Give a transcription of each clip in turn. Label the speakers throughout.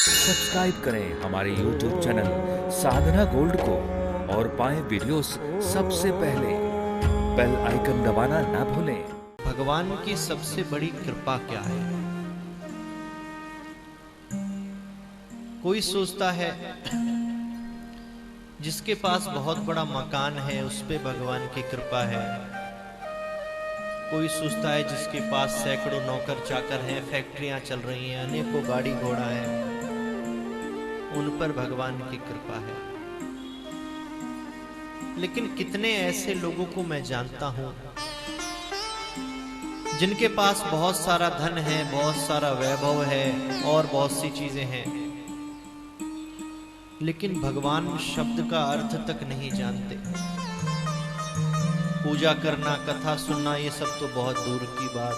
Speaker 1: Subscribe करें हमारे YouTube channel साधना gold को और पाएं वीडियोस सबसे पहले। बेल आइकन दबाना ना भूलें।
Speaker 2: भगवान की सबसे बड़ी कृपा क्या है? कोई सोचता है जिसके पास बहुत बड़ा मकान है उस पे भगवान की कृपा है। कोई सोचता है जिसके पास सैकड़ों नौकर चाकर हैं, फैक्ट्रियां चल रही हैं, अनेकों गाड़ी घोड़ा है, उन पर भगवान की कृपा है। लेकिन कितने ऐसे लोगों को मैं जानता हूं जिनके पास बहुत सारा धन है, बहुत सारा वैभव है और बहुत सी चीजें हैं, लेकिन भगवान शब्द का अर्थ तक नहीं जानते। पूजा करना, कथा सुनना, ये सब तो बहुत दूर की बात।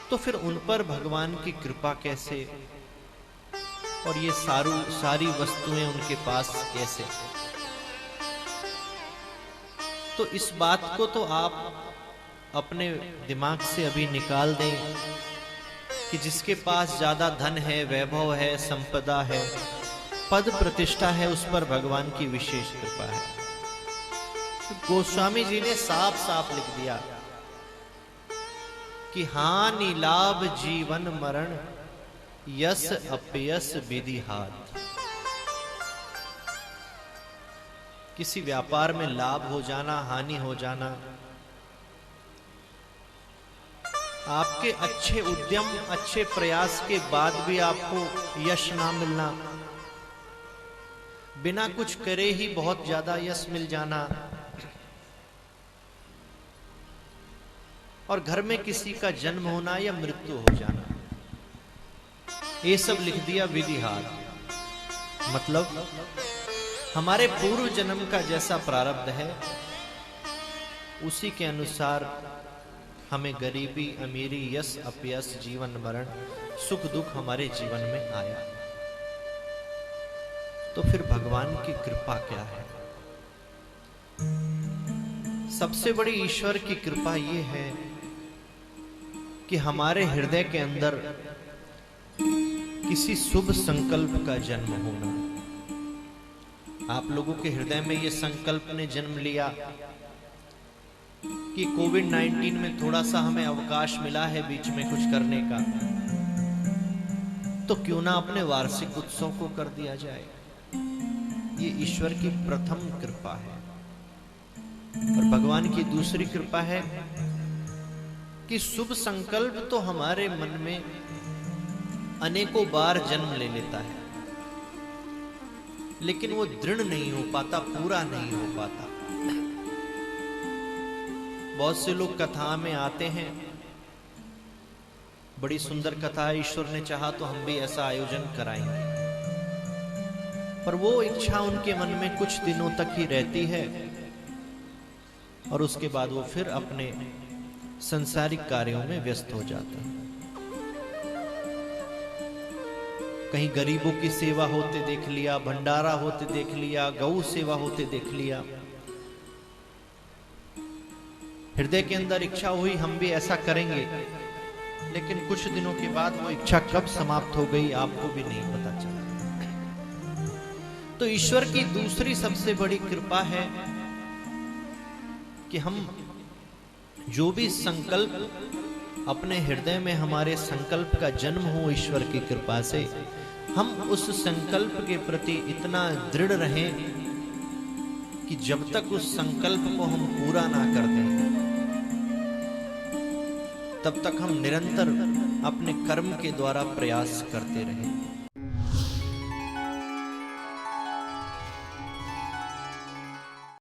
Speaker 2: तो फिर उन पर भगवान की कृपा कैसे? और ये सारी वस्तुएं उनके पास कैसे? तो इस बात को तो आप अपने दिमाग से अभी निकाल दें कि जिसके पास ज्यादा धन है, वैभव है, संपदा है, पद प्रतिष्ठा है, उस पर भगवान की विशेष कृपा है। तो गोस्वामी जी ने साफ साफ लिख दिया कि हानि लाभ जीवन मरण यस अपयस विधि हाथ। किसी व्यापार में लाभ हो जाना, हानि हो जाना, आपके अच्छे उद्यम, अच्छे प्रयास के बाद भी आपको यश ना मिलना, बिना कुछ करे ही बहुत ज्यादा यश मिल जाना, और घर में किसी का जन्म होना या मृत्यु हो जाना, ये सब लिख दिया विधि हाथ। मतलब हमारे पूर्व जन्म का जैसा प्रारब्ध है उसी के अनुसार हमें गरीबी, अमीरी, यश अपयश, जीवन मरण, सुख दुख हमारे जीवन में आया। तो फिर भगवान की कृपा क्या है? सबसे बड़ी ईश्वर की कृपा यह है कि हमारे हृदय के अंदर किसी शुभ संकल्प का जन्म होना। आप लोगों के हृदय में यह संकल्प ने जन्म लिया कि कोविड-19 में थोड़ा सा हमें अवकाश मिला है बीच में कुछ करने का, तो क्यों ना अपने वार्षिक उत्सव को कर दिया जाए। ये ईश्वर की प्रथम कृपा है। और भगवान की दूसरी कृपा है कि शुभ संकल्प तो हमारे मन में अनेकों बार जन्म ले लेता है, लेकिन वो दृढ़ नहीं हो पाता, पूरा नहीं हो पाता। बहुत से लोग कथा में आते हैं, बड़ी सुंदर कथा है, ईश्वर ने चाहा तो हम भी ऐसा आयोजन कराएंगे, पर वो इच्छा उनके मन में कुछ दिनों तक ही रहती है और उसके बाद वो फिर अपने संसारिक कार्यों में व्यस्त हो जाते हैं। कहीं गरीबों की सेवा होते देख लिया, भंडारा होते देख लिया, गौ सेवा होते देख लिया, हृदय के अंदर इच्छा हुई हम भी ऐसा करेंगे, लेकिन कुछ दिनों के बाद वो इच्छा कब समाप्त हो गई आपको भी नहीं पता चला। तो ईश्वर की दूसरी सबसे बड़ी कृपा है कि हम जो भी संकल्प अपने हृदय में, हमारे संकल्प का जन्म हो ईश्वर की कृपा से, हम उस संकल्प के प्रति इतना दृढ़ रहें कि जब तक उस संकल्प को हम पूरा ना कर दें तब तक हम निरंतर अपने कर्म के द्वारा प्रयास करते रहें।